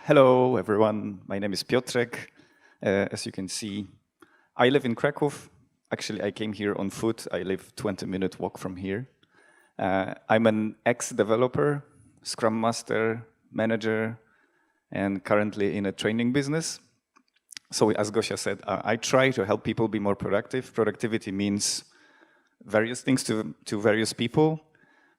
Hello, everyone. My name is Piotrek. As you can see, I live in Kraków. Actually, I came here on foot. I live 20-minute walk from here. I'm an ex-developer, Scrum Master, manager, and currently in a training business. So as Gosia said, I try to help people be more productive. Productivity means various things to various people.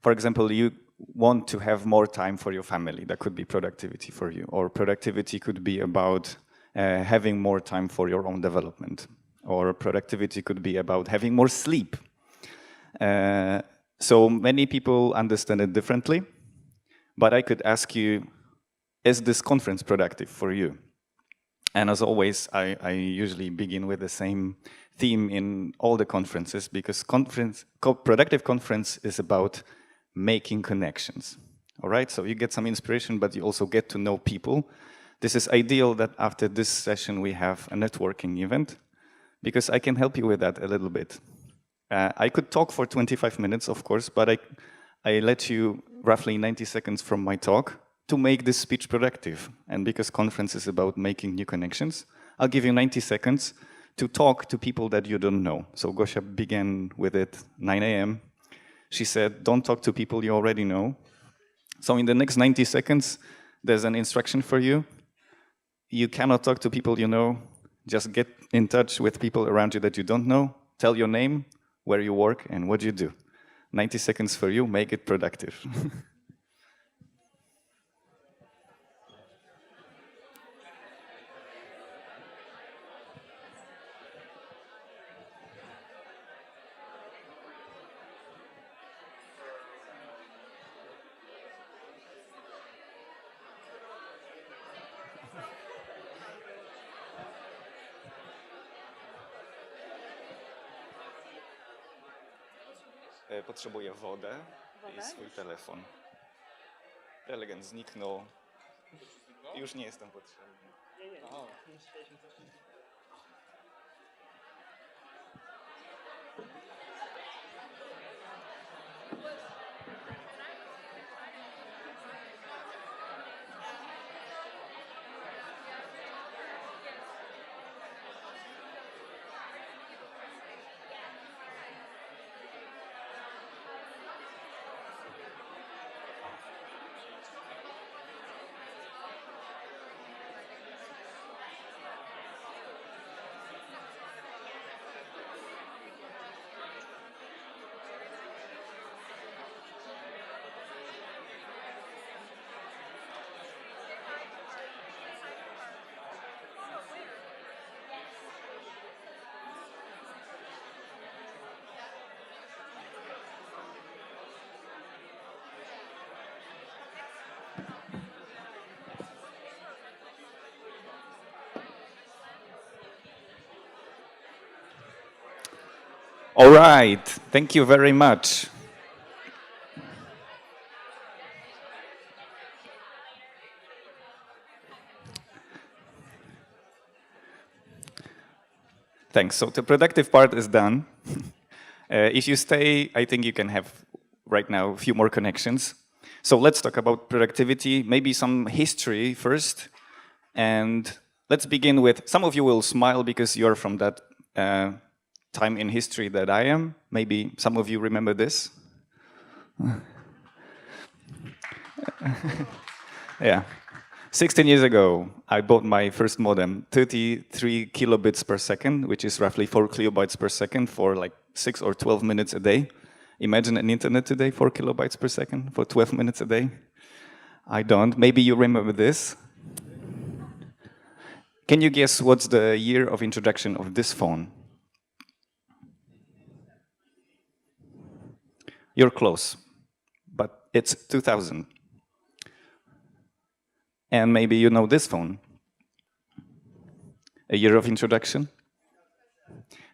For example, you want to have more time for your family. That could be productivity for you. Or productivity could be about having more time for your own development. Or productivity could be about having more sleep. So many people understand it differently. But I could ask you, is this conference productive for you? And as always, I usually begin with the same theme in all the conferences, because productive conference is about making connections. All right, so you get some inspiration, but you also get to know people. This is ideal that after this session we have a networking event, because I can help you with that a little bit. I could talk for 25 minutes, of course, but I let you roughly 90 seconds from my talk to make this speech productive. And because conference is about making new connections, I'll give you 90 seconds to talk to people that you don't know. So Gosia began with it 9 a.m. She said, don't talk to people you already know. So in the next 90 seconds, there's an instruction for you. You cannot talk to people you know. Just get in touch with people around you that you don't know. Tell your name, where you work, and what you do. 90 seconds for you, make it productive. Potrzebuję wodę i swój telefon. Prelegent zniknął. Już nie jestem potrzebny. All right, thank you very much. Thanks. So the productive part is done. If you stay, I think you can have right now a few more connections. So let's talk about productivity, maybe some history first. And let's begin with, some of you will smile because you're from that time in history that I am. Maybe some of you remember this. Yeah. 16 years ago, I bought my first modem, 33 kilobits per second, which is roughly 4 kilobytes per second for like 6 or 12 minutes a day. Imagine an internet today, 4 kilobytes per second for 12 minutes a day. I don't. Maybe you remember this. Can you guess what's the year of introduction of this phone? You're close, but it's 2000. And maybe you know this phone. A year of introduction?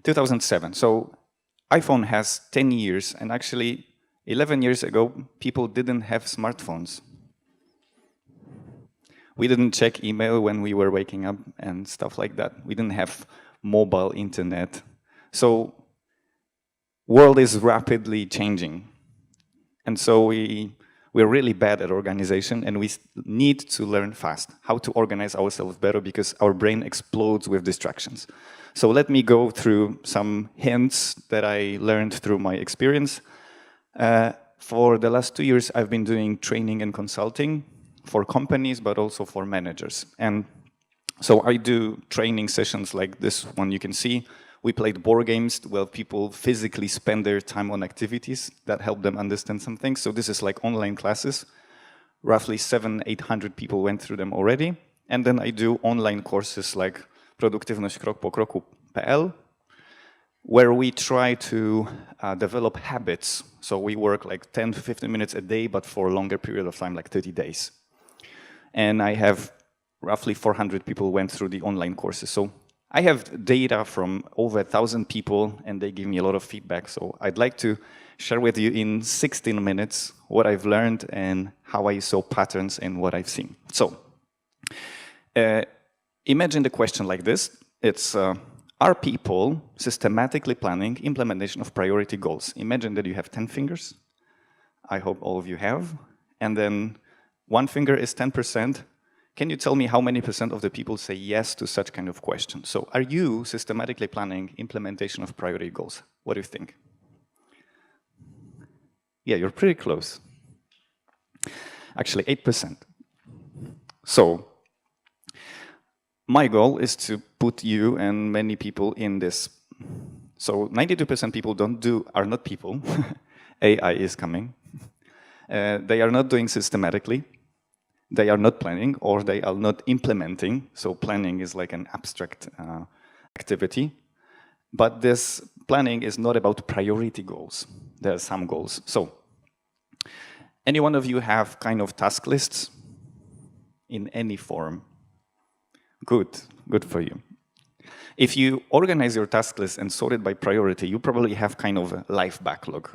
2007. So iPhone has 10 years, and actually 11 years ago, people didn't have smartphones. We didn't check email when we were waking up and stuff like that. We didn't have mobile internet. So world is rapidly changing. And so we we're really bad at organization, and we need to learn fast how to organize ourselves better because our brain explodes with distractions. So let me go through some hints that I learned through my experience. For the last 2 years, I've been doing training and consulting for companies, but also for managers. And so I do training sessions like this one you can see. We played board games where people physically spend their time on activities that help them understand some things. So this is like online classes. Roughly 700-800 people went through them already. And then I do online courses like Produktywni.pl, where we try to develop habits. So we work like 10 to 15 minutes a day, but for a longer period of time, like 30 days. And I have roughly 400 people went through the online courses. So I have data from over 1,000 people, and they give me a lot of feedback. So I'd like to share with you in 16 minutes what I've learned and how I saw patterns and what I've seen. So imagine the question like this. It's, are people systematically planning implementation of priority goals? Imagine that you have 10 fingers. I hope all of you have. And then one finger is 10%. Can you tell me how many % of the people say yes to such kind of question? So are you systematically planning implementation of priority goals? What do you think? Yeah, you're pretty close. Actually, 8%. So my goal is to put you and many people in this. So 92% people are not people. AI is coming. They are not doing systematically. They are not planning, or they are not implementing. So planning is like an abstract activity. But this planning is not about priority goals. There are some goals. So any one of you have kind of task lists in any form? Good, good for you. If you organize your task list and sort it by priority, you probably have kind of a life backlog.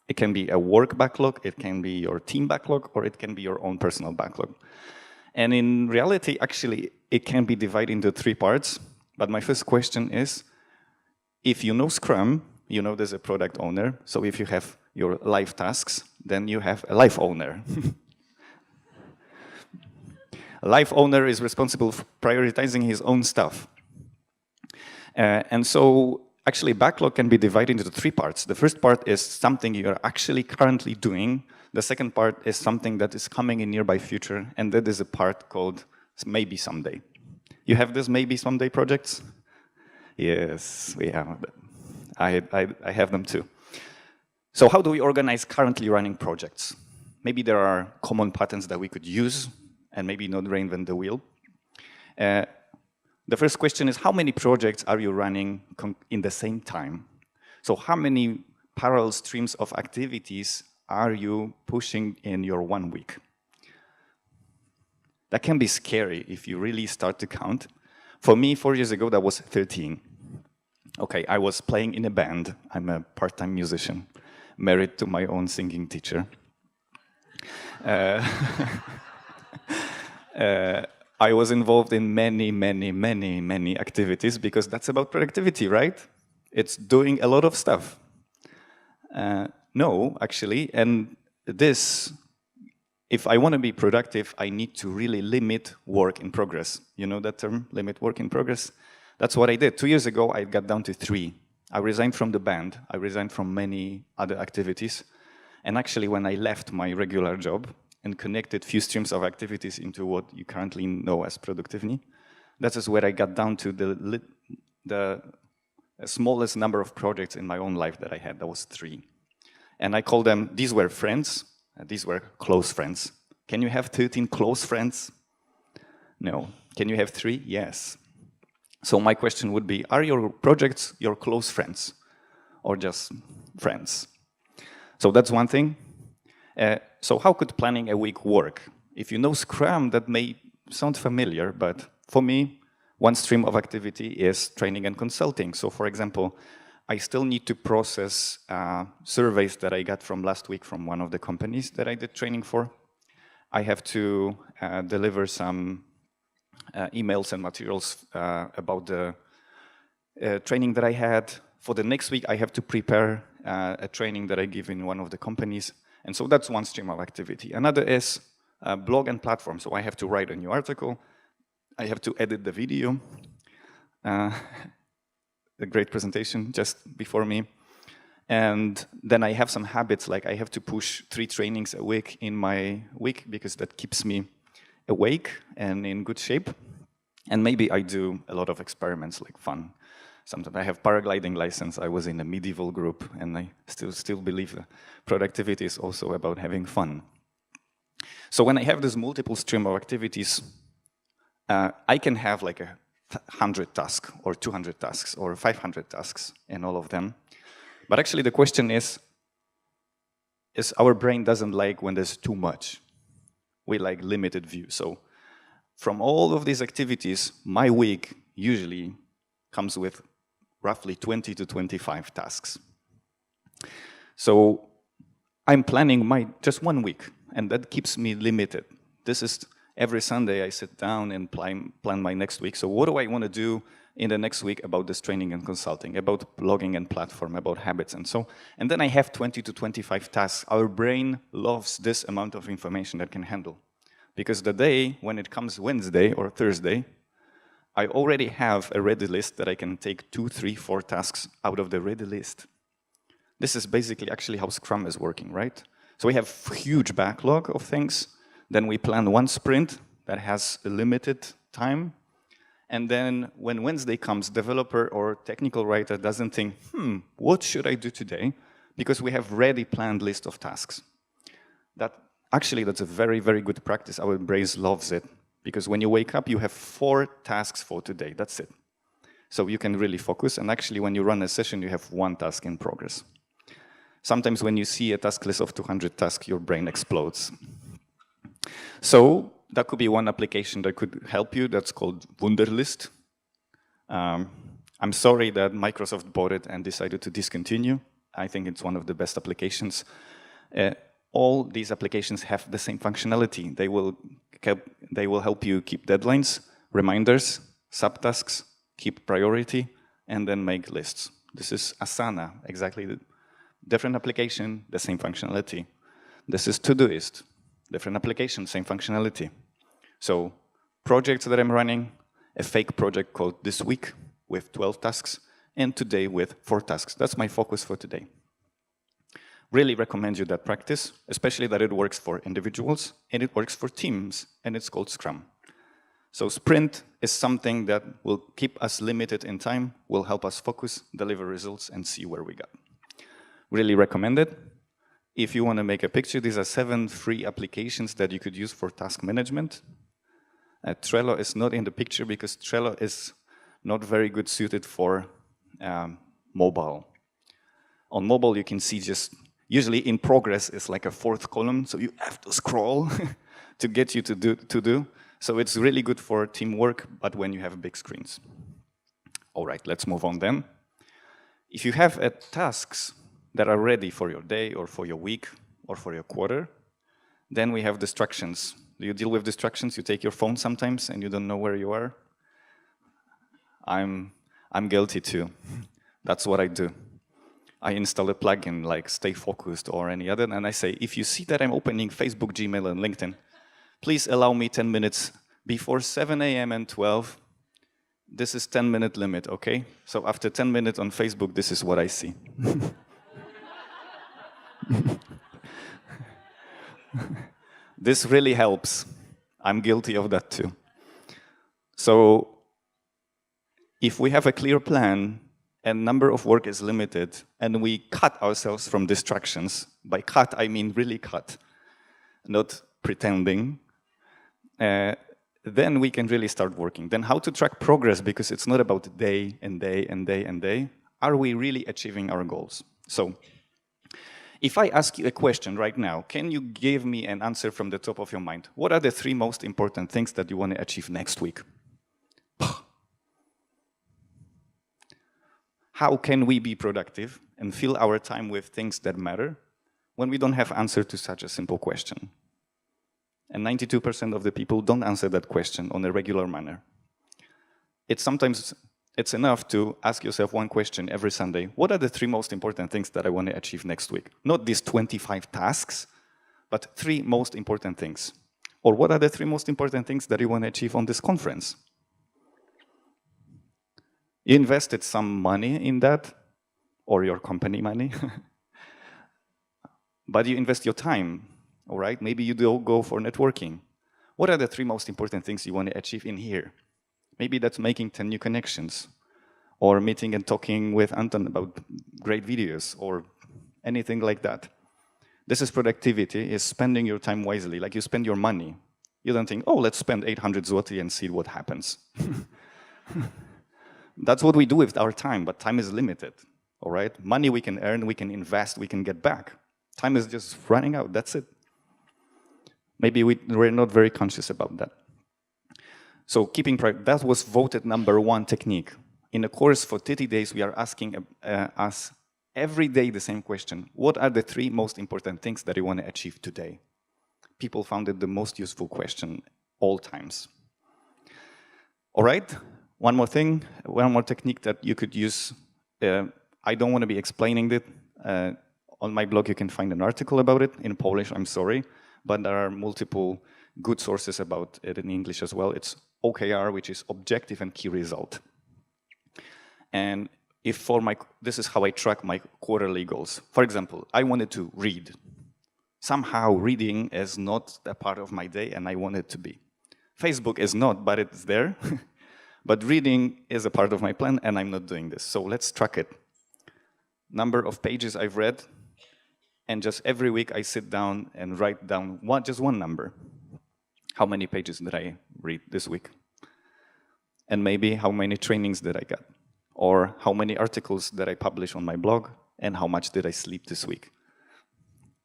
It can be a work backlog, it can be your team backlog, or it can be your own personal backlog. And in reality, actually, it can be divided into 3 parts. But my first question is, if you know Scrum, you know there's a product owner. So if you have your life tasks, then you have a life owner. A life owner is responsible for prioritizing his own stuff. And so actually, backlog can be divided into 3 parts. The first part is something you're actually currently doing. The second part is something that is coming in nearby future. And that is a part called maybe someday. You have this maybe someday projects? Yes, we have them. I have them too. So how do we organize currently running projects? Maybe there are common patterns that we could use and maybe not reinvent the wheel. The first question is, how many projects are you running in the same time? So how many parallel streams of activities are you pushing in your 1 week? That can be scary if you really start to count. For me, 4 years ago, that was 13. Okay, I was playing in a band. I'm a part-time musician, married to my own singing teacher. I was involved in many activities because that's about productivity, right? It's doing a lot of stuff. No, actually, and this, if I want to be productive, I need to really limit work in progress. You know that term, limit work in progress? That's what I did. 2 years ago, I got down to 3. I resigned from the band. I resigned from many other activities. And actually, when I left my regular job, and connected few streams of activities into what you currently know as Produktywni. That is where I got down to the smallest number of projects in my own life that I had. That was 3. And I called them, these were friends, these were close friends. Can you have 13 close friends? No. Can you have 3? Yes. So my question would be, are your projects your close friends or just friends? So that's one thing. So how could planning a week work? If you know Scrum, that may sound familiar, but for me, one stream of activity is training and consulting. So for example, I still need to process surveys that I got from last week from one of the companies that I did training for. I have to deliver some emails and materials about the training that I had. For the next week, I have to prepare a training that I give in one of the companies. And so that's one stream of activity. Another is blog and platform. So I have to write a new article. I have to edit the video. A great presentation just before me. And then I have some habits, like I have to push 3 trainings a week in my week because that keeps me awake and in good shape. And maybe I do a lot of experiments, like fun. Sometimes I have paragliding license. I was in a medieval group, and I still believe that productivity is also about having fun. So when I have this multiple stream of activities, I can have like 100 tasks, or 200 tasks, or 500 tasks in all of them. But actually the question is our brain doesn't like when there's too much. We like limited view. So from all of these activities, my week usually comes with roughly 20 to 25 tasks. So I'm planning just 1 week, and that keeps me limited. This is every Sunday I sit down and plan my next week. So what do I want to do in the next week about this training and consulting, about blogging and platform, about habits and so. And then I have 20 to 25 tasks. Our brain loves this amount of information that can handle. Because the day when it comes Wednesday or Thursday, I already have a ready list that I can take 2, 3, 4 tasks out of the ready list. This is basically actually how Scrum is working, right? So we have huge backlog of things. Then we plan one sprint that has a limited time. And then when Wednesday comes, developer or technical writer doesn't think, what should I do today? Because we have ready planned list of tasks. Actually, that's a very, very good practice. Our brain loves it. Because when you wake up, you have 4 tasks for today. That's it. So you can really focus. And actually, when you run a session, you have 1 task in progress. Sometimes when you see a task list of 200 tasks, your brain explodes. So that could be one application that could help you. That's called Wunderlist. I'm sorry that Microsoft bought it and decided to discontinue. I think it's one of the best applications. All these applications have the same functionality. They will help you keep deadlines, reminders, subtasks, keep priority, and then make lists. This is Asana, exactly the different application, the same functionality. This is Todoist, different application, same functionality. So projects that I'm running, a fake project called This Week with 12 tasks, and today with 4 tasks. That's my focus for today. Really recommend you that practice, especially that it works for individuals and it works for teams, and it's called Scrum. So sprint is something that will keep us limited in time, will help us focus, deliver results, and see where we got. Really recommend it. If you want to make a picture, these are 7 free applications that you could use for task management. Trello is not in the picture because Trello is not very good suited for mobile. On mobile, you can see just, usually in progress is like a 4th column, so you have to scroll to get you to do. So it's really good for teamwork, but when you have big screens. All right, let's move on then. If you have tasks that are ready for your day or for your week or for your quarter, then we have distractions. Do you deal with distractions? You take your phone sometimes and you don't know where you are? I'm guilty too. That's what I do. I install a plugin like Stay Focused or any other, and I say, if you see that I'm opening Facebook, Gmail, and LinkedIn, please allow me 10 minutes before 7 a.m. and 12. This is 10-minute limit, okay? So after 10 minutes on Facebook, this is what I see. This really helps. I'm guilty of that too. So if we have a clear plan and number of work is limited and we cut ourselves from distractions, by cut I mean really cut, not pretending, then we can really start working. Then how to track progress, because it's not about day and day and day and day. Are we really achieving our goals? So if I ask you a question right now, can you give me an answer from the top of your mind? What are the 3 most important things that you want to achieve next week? How can we be productive and fill our time with things that matter when we don't have answer to such a simple question? And 92% of the people don't answer that question on a regular manner. It's enough to ask yourself one question every Sunday. What are the 3 most important things that I want to achieve next week? Not these 25 tasks but 3 most important things. Or what are the 3 most important things that you want to achieve on this conference? You invested some money in that, or your company money, but you invest your time, all right? Maybe you do go for networking. What are the 3 most important things you want to achieve in here? Maybe that's making 10 new connections, or meeting and talking with Anton about great videos, or anything like that. This is productivity, is spending your time wisely, like you spend your money. You don't think, oh, let's spend 800 zloty and see what happens. That's what we do with our time, but time is limited, all right? Money we can earn, we can invest, we can get back. Time is just running out, that's it. Maybe we're not very conscious about that. So that was voted #1 technique. In a course for 30 days, we are asking us every day the same question. What are the 3 most important things that you want to achieve today? People found it the most useful question all times. All right, one more thing, one more technique that you could use. I don't want to be explaining it. On my blog, you can find an article about it in Polish, I'm sorry, but there are multiple good sources about it in English as well. It's OKR, which is Objective and Key Result. And this is how I track my quarterly goals. For example, I wanted to read. Somehow reading is not a part of my day, and I want it to be. Facebook is not, but it's there. But reading is a part of my plan, and I'm not doing this. So let's track it. Number of pages I've read, and just every week I sit down and write down just one number. How many pages did I read this week? And maybe how many trainings did I get? Or how many articles did I publish on my blog, and how much did I sleep this week?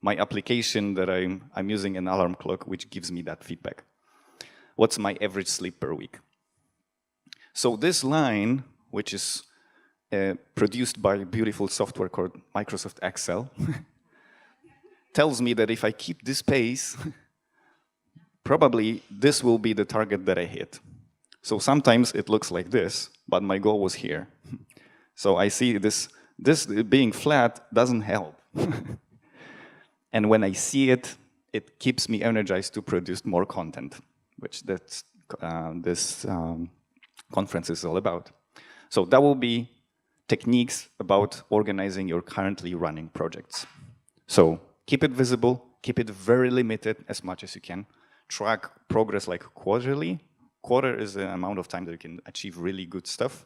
My application that I'm using an alarm clock, which gives me that feedback. What's my average sleep per week? So this line, which is produced by a beautiful software called Microsoft Excel, tells me that if I keep this pace, probably this will be the target that I hit. So sometimes it looks like this, but my goal was here. So I see this being flat doesn't help. And when I see it, it keeps me energized to produce more content, which this conference is all about. So that will be techniques about organizing your currently running projects. So keep it visible, keep it very limited as much as you can. Track progress like quarterly. Quarter is the amount of time that you can achieve really good stuff.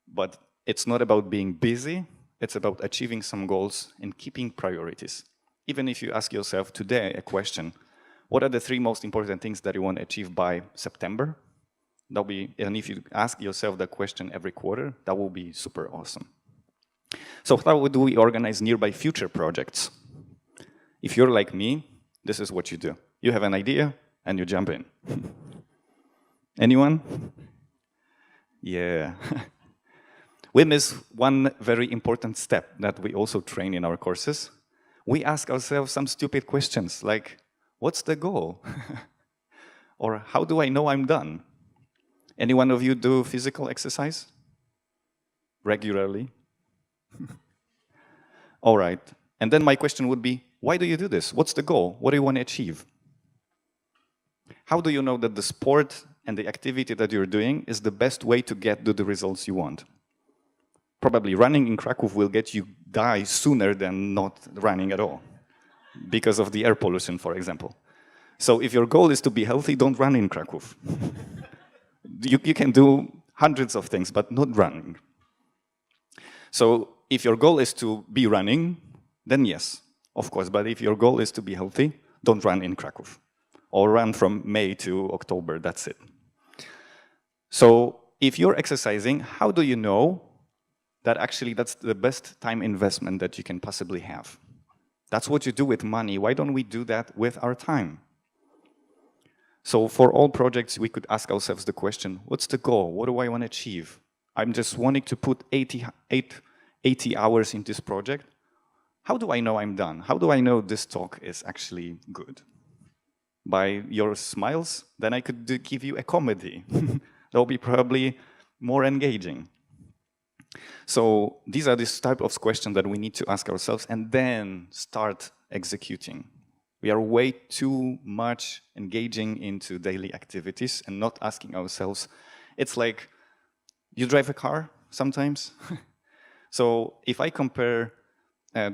But it's not about being busy, it's about achieving some goals and keeping priorities. Even if you ask yourself today a question, what are the 3 most important things that you want to achieve by September? And if you ask yourself that question every quarter, that will be super awesome. So how do we organize nearby future projects? If you're like me, this is what you do. You have an idea and you jump in. Anyone? Yeah. We miss one very important step that we also train in our courses. We ask ourselves some stupid questions like, what's the goal? Or how do I know I'm done? Any one of you do physical exercise? Regularly? All right. And then my question would be, why do you do this? What's the goal? What do you want to achieve? How do you know that the sport and the activity that you're doing is the best way to get to the results you want? Probably running in Kraków will get you die sooner than not running at all, because of the air pollution, for example. So if your goal is to be healthy, don't run in Kraków. You can do hundreds of things, but not running. So if your goal is to be running, then yes, of course. But if your goal is to be healthy, don't run in Kraków. Or run from May to October, that's it. So if you're exercising, how do you know that actually that's the best time investment that you can possibly have? That's what you do with money. Why don't we do that with our time? So for all projects, we could ask ourselves the question, what's the goal? What do I want to achieve? I'm just wanting to put 80 hours in this project. How do I know I'm done? How do I know this talk is actually good? By your smiles? Then I could give you a comedy. That will be probably more engaging. So these are this type of questions that we need to ask ourselves and then start executing. We are way too much engaging into daily activities and not asking ourselves. It's like you drive a car sometimes. So if I compare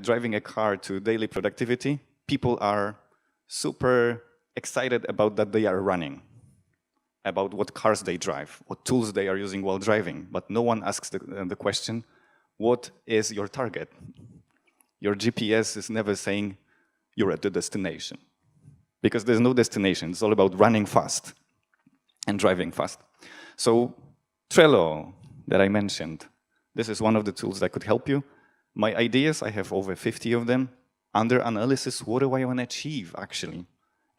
driving a car to daily productivity, people are super excited about that they are running, about what cars they drive, what tools they are using while driving. But no one asks the question, what is your target? Your GPS is never saying you're at the destination, because there's no destination. It's all about running fast and driving fast. So Trello that I mentioned, this is one of the tools that could help you. My ideas, I have over 50 of them. Under analysis, what do I want to achieve, actually?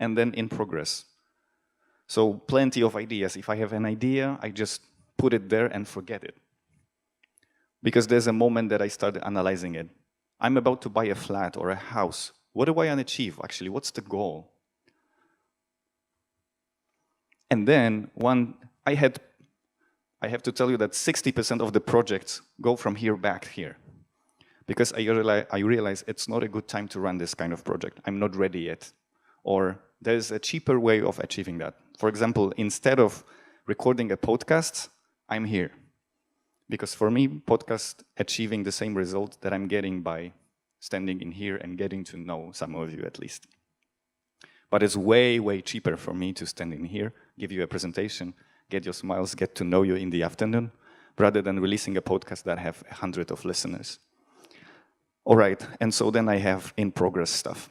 And then in progress. So plenty of ideas. If I have an idea, I just put it there and forget it. Because there's a moment that I started analyzing it. I'm about to buy a flat or a house. What do I want to achieve, actually? What's the goal? And then I have to tell you that 60% of the projects go from here back here. Because I realize it's not a good time to run this kind of project. I'm not ready yet. Or there's a cheaper way of achieving that. For example, instead of recording a podcast, I'm here. Because for me, podcast achieving the same result that I'm getting by standing in here and getting to know some of you at least. But it's way, way cheaper for me to stand in here, give you a presentation, get your smiles, get to know you in the afternoon, rather than releasing a podcast that have 100 of listeners. All right, and so then I have in-progress stuff.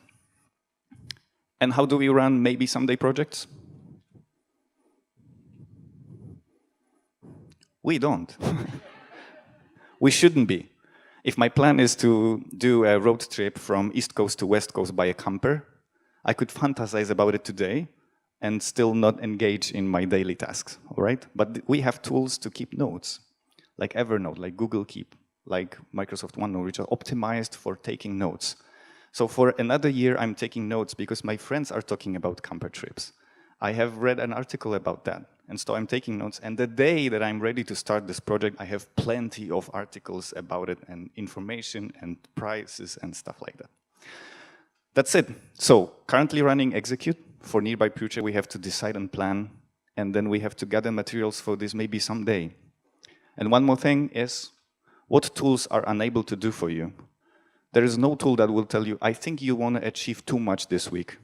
And how do we run maybe someday projects? We don't. We shouldn't be. If my plan is to do a road trip from East Coast to West Coast by a camper, I could fantasize about it today and still not engage in my daily tasks, all right? But we have tools to keep notes, like Evernote, like Google Keep, like Microsoft OneNote, which are optimized for taking notes. So for another year, I'm taking notes because my friends are talking about camper trips. I have read an article about that, and so I'm taking notes. And the day that I'm ready to start this project, I have plenty of articles about it and information and prices and stuff like that. That's it. So currently running Execute. For nearby future, we have to decide and plan, and then we have to gather materials for this maybe someday. And one more thing is, what tools are unable to do for you? There is no tool that will tell you, I think you want to achieve too much this week.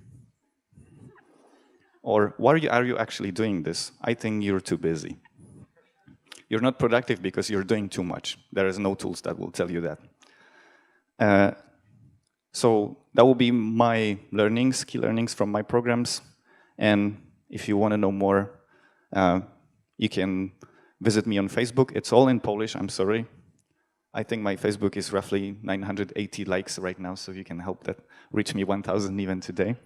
Or, why are you actually doing this? I think you're too busy. You're not productive because you're doing too much. There is no tools that will tell you that. So that will be my learnings, key learnings from my programs. And if you want to know more, you can visit me on Facebook. It's all in Polish, I'm sorry. I think my Facebook is roughly 980 likes right now, so you can help that reach me 1,000 even today.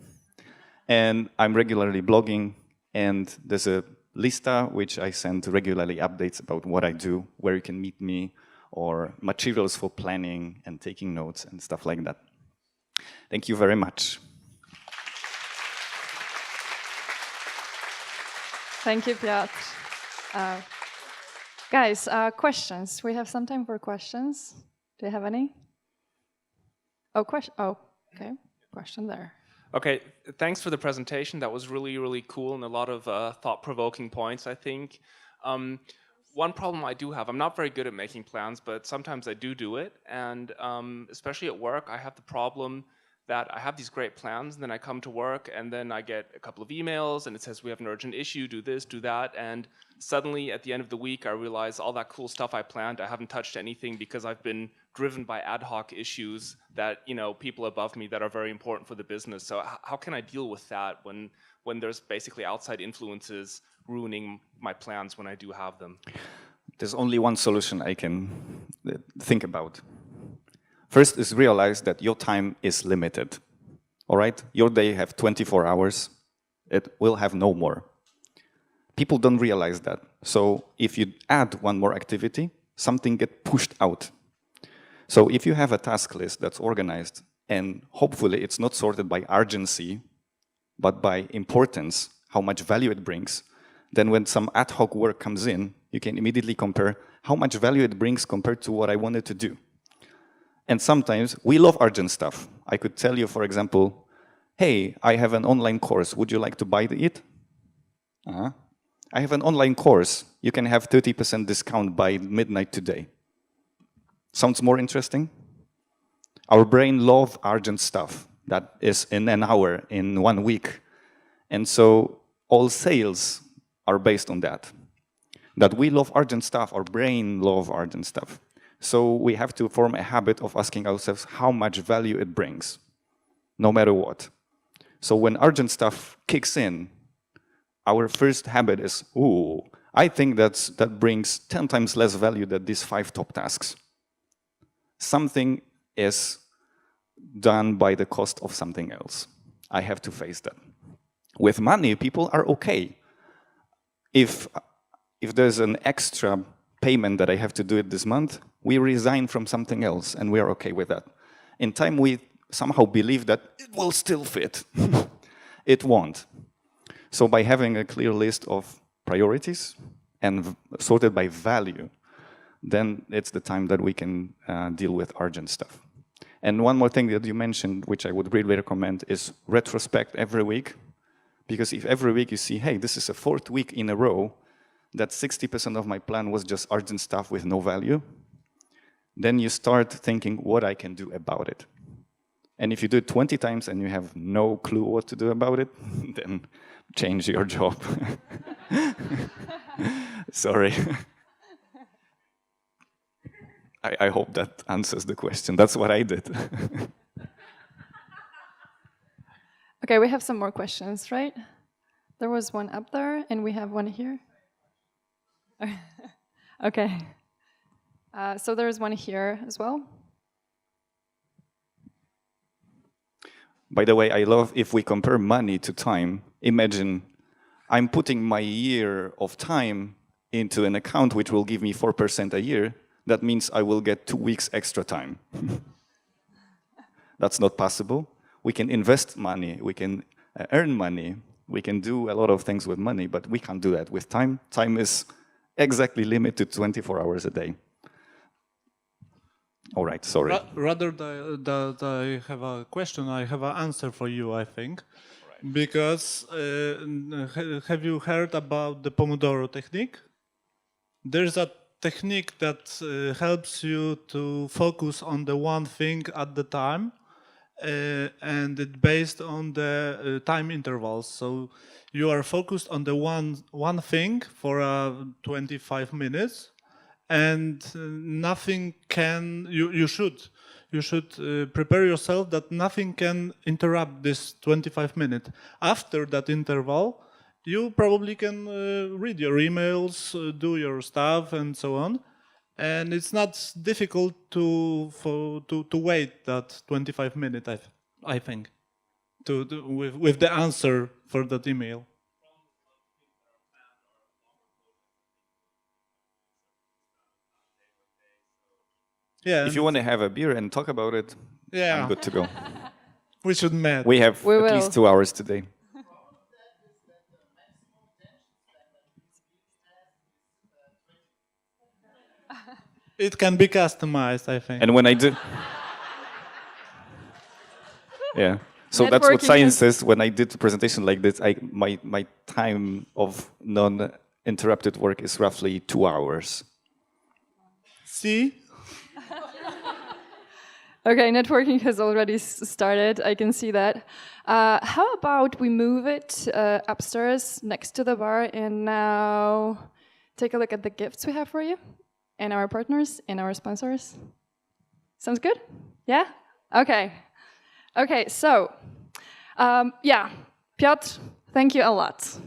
And I'm regularly blogging, and there's a lista which I send regularly updates about what I do, where you can meet me, or materials for planning and taking notes and stuff like that. Thank you very much. Thank you, Piotr. Guys, questions. We have some time for questions. Do you have any? Oh, question. Oh, okay. Question there. Okay, thanks for the presentation. That was really, really cool and a lot of thought-provoking points, I think. One problem I do have, I'm not very good at making plans, but sometimes I do it. And especially at work, I have the problem that I have these great plans, and then I come to work, and then I get a couple of emails, and it says we have an urgent issue, do this, do that, and suddenly at the end of the week, I realize all that cool stuff I planned, I haven't touched anything because I've been driven by ad hoc issues that, you know, people above me that are very important for the business. So how can I deal with that when there's basically outside influences ruining my plans when I do have them? There's only one solution I can think about. First is realize that your time is limited, all right? Your day have 24 hours, it will have no more. People don't realize that. So if you add one more activity, something gets pushed out. So if you have a task list that's organized, and hopefully it's not sorted by urgency, but by importance, how much value it brings, then when some ad hoc work comes in, you can immediately compare how much value it brings compared to what I wanted to do. And sometimes we love urgent stuff. I could tell you, for example, hey, I have an online course. Would you like to buy it? I have an online course. You can have 30% discount by midnight today. Sounds more interesting? Our brain loves urgent stuff that is in an hour, in 1 week. And so all sales are based on that. That we love urgent stuff, our brain loves urgent stuff. So we have to form a habit of asking ourselves how much value it brings, no matter what. So when urgent stuff kicks in, our first habit is, ooh, I think that brings 10 times less value than these 5 top tasks. Something is done by the cost of something else. I have to face that. With money, people are okay. If there's an extra payment that I have to do it this month, we resign from something else, and we are okay with that. In time, we somehow believe that it will still fit. It won't. So by having a clear list of priorities and sorted by value, then it's the time that we can deal with urgent stuff. And one more thing that you mentioned, which I would really recommend, is retrospect every week. Because if every week you see, hey, this is a 4th week in a row that 60% of my plan was just urgent stuff with no value, then you start thinking what I can do about it. And if you do it 20 times and you have no clue what to do about it, then change your job. Sorry. I hope that answers the question. That's what I did. Okay, we have some more questions, right? There was one up there, and we have one here. Okay. So there's one here as well. By the way, I love if we compare money to time. Imagine I'm putting my year of time into an account which will give me 4% a year. That means I will get 2 weeks extra time. That's not possible. We can invest money, we can earn money, we can do a lot of things with money, but we can't do that with time. Time is exactly limited to 24 hours a day. All right, sorry. Rather than I have a question, I have an answer for you, I think. Right. Because have you heard about the Pomodoro technique? There's a technique that helps you to focus on the one thing at the time. And it's based on the time intervals. So you are focused on the one thing for 25 minutes, and nothing can. You should prepare yourself that nothing can interrupt this 25 minutes. After that interval, you probably can read your emails, do your stuff, and so on. And it's not difficult to wait that 25 minutes, I think, with the answer for that email. Yeah. If you want to have a beer and talk about it, yeah, I'm good to go. We should meet. We have at least 2 hours today. It can be customized, I think. And when I do... Yeah. So that's what science says. When I did a presentation like this, my time of non-interrupted work is roughly 2 hours. See? Okay, networking has already started. I can see that. How about we move it upstairs next to the bar and now take a look at the gifts we have for you and our partners and our sponsors? Sounds good? Yeah? Okay. Okay, so, yeah, Piotr, thank you a lot.